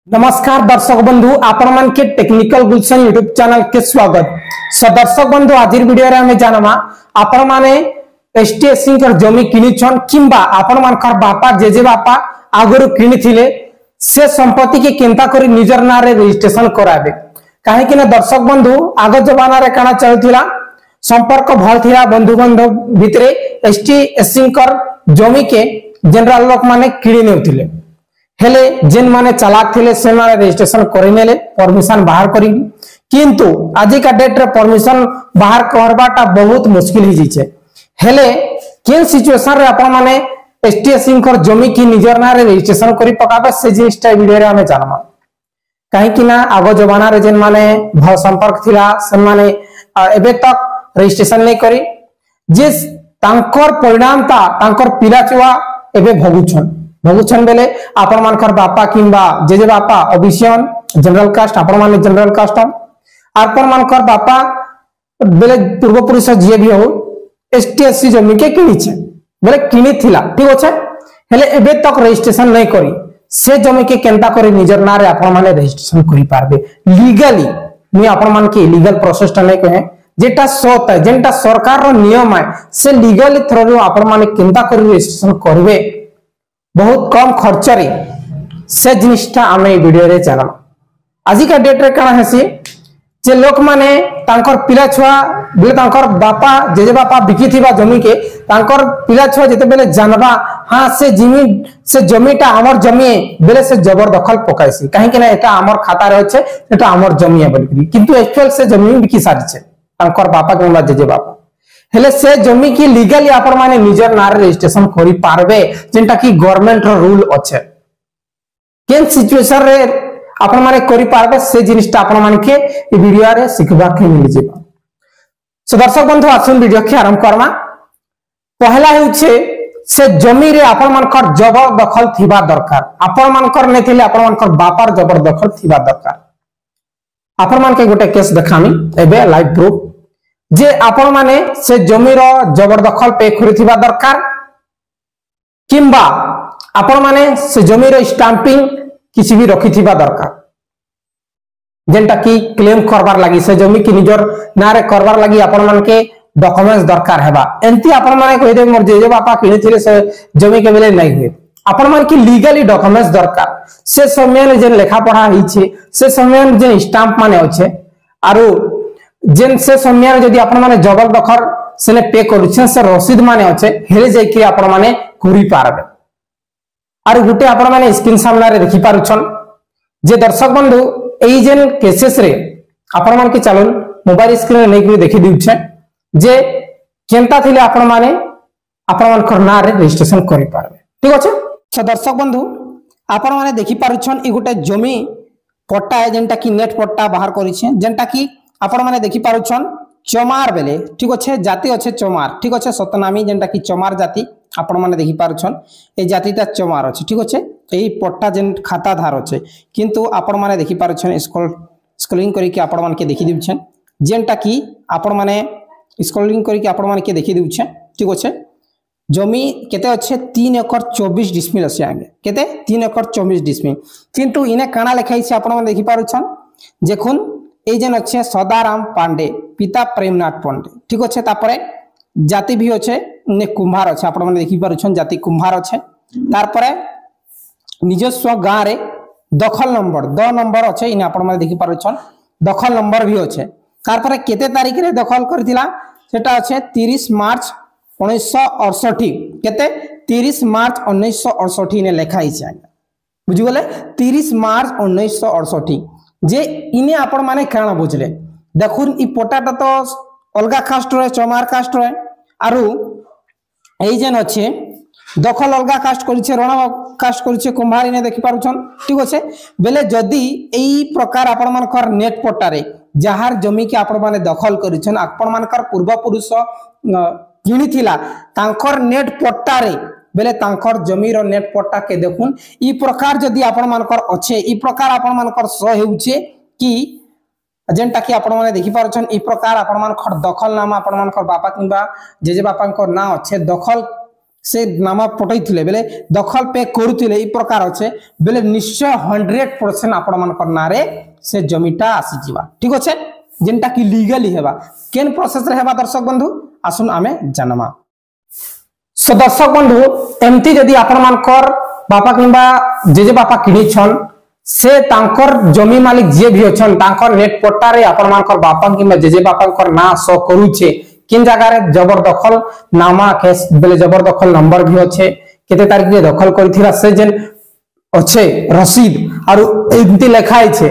नमस्कार दर्शक बंधु आपण मान के टेक्निकल गुलशन यूट्यूब चैनल के स्वागत। सो दर्शक बंधु आज वीडियो रे हमें जानमा आपण माने एसटीएससी कर जमी किनिछन किंबा आपण मान कर बापा जेजे बापा आगरु किनिथिले से संपत्ति के केंता करी निजर ना रे रजिस्ट्रेशन कराबे। काहे कि ना दर्शक बंधु आग जमाना रे काना चलथिला संपर्क भल थिला बंधु बांधव भितरे एसटीएससी कर जमी के जनरल लोक माने किनि नेउथिले हेले जेन माने चालाक थिले से माने रजिस्ट्रेशन करि नेले परमिशन बाहर करी किंतु आजि का डेट रे परमिशन बाहर करबाटा बहुत मुश्किल ही जिछे। हेले केन सिचुएशन रे आपण माने एसटीएससी कर जमी की निजर ना रे रजिस्ट्रेशन करी पकाबे से जिनिसटा वीडियो रे हमें जानमा। काहे कि ना आगो जमाना रे जेन माने भ संपर्क थिला से माने एबे तक रजिस्ट्रेशन नै करी जे तांकर परिणाम ता तांकर पिला छुआ एबे भगुछन बेले आपण मानकर बापा किंबा जेजे बापा ओबीसीयन जनरल कास्ट आपण माने जनरल कास्ट आपण मानकर बापा बेले पूर्व पुरुष जे भी हो एसटीएससी जमी के किनिछे बेले किनि थिला ठीक अछि हेले एबे तक रजिस्ट्रेशन नै करी से जमी के केंता करी निजर ना रे आपण माने रजिस्ट्रेशन करि पारबे लीगली मी आपण मान के लीगल प्रोसेस ता नै कहे जेटा सत है जेंटा सरकार रो नियम है से लीगली थ्रू आपण माने केंता करी रजिस्ट्रेशन करबे बहुत कम खर्च रे से जिनिसटा आमे वीडियो रे जाना। आज का डेट रे काना हेसी जे लोक माने तांकर पिला छुआ बेले तांकर बापा जेजे बापा बिकी थिबा जमी के तांकर पिला छुआ जते बेले जानबा हां से जमीटा हमर जमी बेले से जबरदखल पकाइसी काहे कि ना एटा हमर खाता रे छै एटा हमर जमी है बोलकरी किंतु एक्चुअल से जमी बिकी सारी छै तांकर बापा किंबा जेजे बापा हेले से जमी की लीगली आपण माने निजर नारे रजिस्ट्रेशन करि पारबे जेंटा की गवर्नमेंट रो रूल अछि केन सिचुएशन रे आपण माने करि पारबे से जिनिसटा आपण माने के ई वीडियो रे सिखबा के मिल जेबा। सो दर्शक बंधु आसन वीडियो के आरंभ करमा। पहला होछे से जमी रे आपण मानकर जबरदखल थिबा दरकार आपण मानकर नै थिले आपण मानकर बापार जबरदखल थिबा दरकार। आपण मान के गोटे केस देखामी एबे लाइव प्रूफ जे आपण माने से जमीर जबरदखल पे करिथिबा दरकार किंबा आपण माने से जमीर स्टाम्पिंग किसी भी रखिथिबा दरकार जेंटा की क्लेम करबार लागि से जमी की निजर नारे करबार लागि आपण मान के डॉक्यूमेंट्स दरकार हेबा एंती आपण माने कहि दे मोर जे बापा किनिथिले से जमी के बेले नै हुए आपण मान की लीगली डॉक्यूमेंट्स दरकार से समय ने जे लेखा पढ़ा ही छे से समय ने जे स्टाम्प माने अछि आरो जेन से समय जदि आपण माने जबरदखल से पे करूछन से रसीद माने अछि हेले जाय कि आपण माने करि पारबे। आरो गुटे आपण माने स्क्रीन सामने रे देखि पारुछन जे दर्शक बंधु एई जेन केसेस रे आपण मान के चलन मोबाइल स्क्रीन रे नै देखि दिउछे जे केनता थिले आपण माने आपण मान करना रे रजिस्ट्रेशन करि पारबे ठीक अछि। तो दर्शक बंधु आपण माने देखि पारुछन ई गुटे जमी पट्टा है जेनटा की नेट पट्टा बाहर करिछे जेनटा की आपण माने देखि पारुछन चमार बेले ठीक अच्छे जाति अच्छे चमार ठीक अच्छे सतनामी जेनटा की चमार जाति आपण माने देखि पारुछन ए जातिटा चमार अछि ठीक अच्छे एई पट्टा जेन खाता धार अछि किंतु आपण माने देखि पारुछन स्क्रॉलिंग करी के आपण माने के देखि दिउछन जेनटा की आपण माने स्क्रॉलिंग करी के आपण माने के देखि दिउछे ठीक अच्छे जमी केते अच्छे 3 एकड़ 24 डिसमिल अछि आगे केते 3 एकड़ 24 डिसमिल किंतु इने काना लिखाई छै आपण माने देखि पारुछन देखुन ए जेन अच्छे सदाराम पांडे पिता प्रेमनाथ पांडे ठीक अच्छे तापरे जाति भी अच्छे ने कुंभार अच्छे आपण माने देखि पारुछन जाति कुंभार अच्छे तारपरे निजस्व गां रे दखल नंबर 2 नंबर अच्छे इन आपण माने देखि पारुछन दखल नंबर भी अच्छे तारपरे केते तारीख रे दखल करथिला सेटा अच्छे 30 मार्च 1968 केते 30 मार्च 1968 ने लिखाई छै बुझि गेले 30 मार्च 1968 जे इने आपण माने काना बुझले देखुन ई पोटाटा तो अलगा कास्ट रे चमार कास्ट रे आरु एई जेन अछि दखल अलगा कास्ट करिछे रण कास्ट करिछे कुंभारी ने देखि पारुछन ठीक अछि बेले जदी एई प्रकार आपण मानकर नेट पोटा रे जहार जमी के आपण माने दखल करिछन आपण मानकर पूर्व पुरुष किनि थिला तांकर नेट पोटा रे बेले तांकर जमीर नेट पट्टा के देखुन ई प्रकार जदी आपण मानकर अच्छे ई प्रकार आपण मानकर स हेउचे कि जेंटा कि आपण माने देखि पारछन ई प्रकार आपण मानकर दखल नाम आपण मानकर बापा किबा जेजे बापांकर ना अच्छे दखल से नामा पटैथिले बेले दखल पे करुथिले ई प्रकार अच्छे बेले निश्चय 100% आपण मानकर नारे से जमीटा आसी जीवा ठीक अच्छे जेनटा कि लीगली हेबा केन प्रोसेस रे हेबा दर्शक बंधु आसुन आमे जानमा। सो दर्शक बंधु एमती जदि आपण मानकर बापा किंबा जेजे बापा किनी छन से तांकर जमी मालिक जे भी अछन तांकर नेट पट्टा रे आपण मानकर बापा किंबा जेजे बापांकर ना शो करूछे किन जगह रे जबरदखल नामा केस बेले जबरदखल नंबर भी अच्छे केते तारीख रे दखल करथिला से जेन अच्छे रसीद आरु एमती लिखाई छे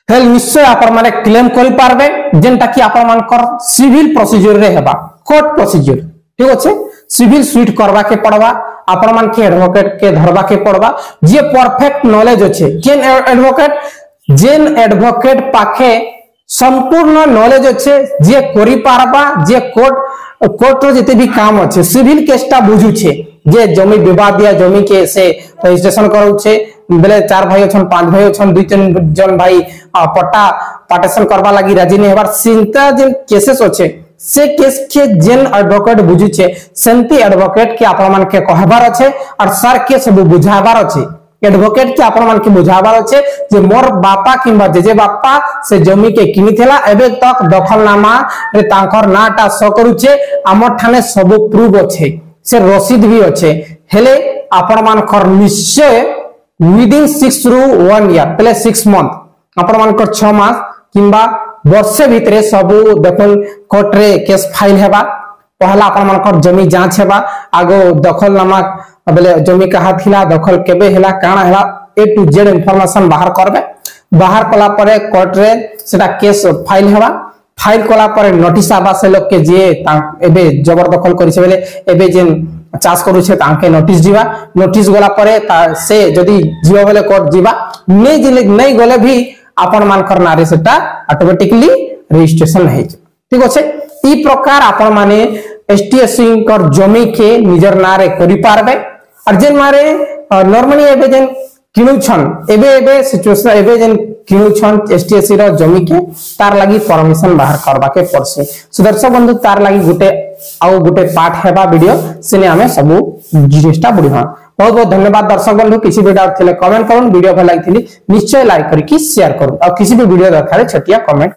हेल निश्चय आपण माने क्लेम करि पारबे जेनटा कि आपण मानकर सिविल प्रोसीजर रे हेबा कोर्ट प्रोसीजर ठीक अच्छे सिविल सुइट करबा के पड़वा आपण मान के एडवोकेट के धरबा के पड़वा जे परफेक्ट नॉलेज अच्छे केन एडवोकेट जेन एडवोकेट पाखे संपूर्ण नॉलेज अच्छे जे करि पारबा जे कोर्ट रो जते भी काम अच्छे सिविल केसटा बुझु छे जे जमी विवाद या जमी के से रजिस्ट्रेशन करू छे बेले 4 भाई अछन 5 भाई अछन 2-3 जन भाई पट्टा पार्टीशन करबा लागि राजी नै हेबार चिंता जे केसेस अच्छे से केस के जेन एडवोकेट बुझु छे सेंती एडवोकेट के आपण मान के कहबार अच्छे और सर के सब बुझाबार अच्छे एडवोकेट के आपण मान के बुझाबार अच्छे जे मोर बापा किंबा जेजे बापा से जमी के किनिथेला एबे तक दखलनामा रे तांकर नाटा शो करूछे हमर ठाने सब प्रूफ अच्छे से रसीद भी अच्छे हेले आपण मान कर निश्चय विदिन 6 रु 1 ईयर पहले 6 मंथ आपण मान कर 6 मास किंबा वर्षे भितरे सब देखल कोर्ट रे केस फाइल हेबा पहला आपण मान कर जमी जांच हेबा आगो दखलनामा बेले जमी कहा थिला दखल केबे हेला काना हेला ए टू जेड इंफॉर्मेशन बाहर करबे बाहर कला परे कोर्ट रे सेटा केस फाइल हेबा फाइल कला परे नोटिस आबा से लोग के जे एबे जबरदखल करिसे बेले एबे जेन चाष करू छे तांके नोटिस जीवा नोटिस गला परे से जदी जीवा बेले कोर्ट जीवा नै गले भी आपण मान कर नारे सेटा ऑटोमेटिकली रजिस्ट्रेशन हे ठीक अछि ई प्रकार आपण माने एसटीएससी कर जमी के निजर नारे करि पारबे और जेन मारे नॉर्मली एबे जेन किनु छन एबे सिचुएशन एबे जेन किनु छन एसटीएससी रो जमी के तार लागि परमिशन बाहर करबा के पड़से। सो दर्शक बंधु तार लागि गुटे पार्ट हेबा वीडियो सेने हमें सब जिनिसटा बुढिहा बहुत बहुत धन्यवाद दर्शक बंधु किसी भी डाउट थिले कमेंट करूँ वीडियो भल लगी निश्चय लाइक करके शेयर करूँ और किसी भी वीडियो दरकार छटिया कमेंट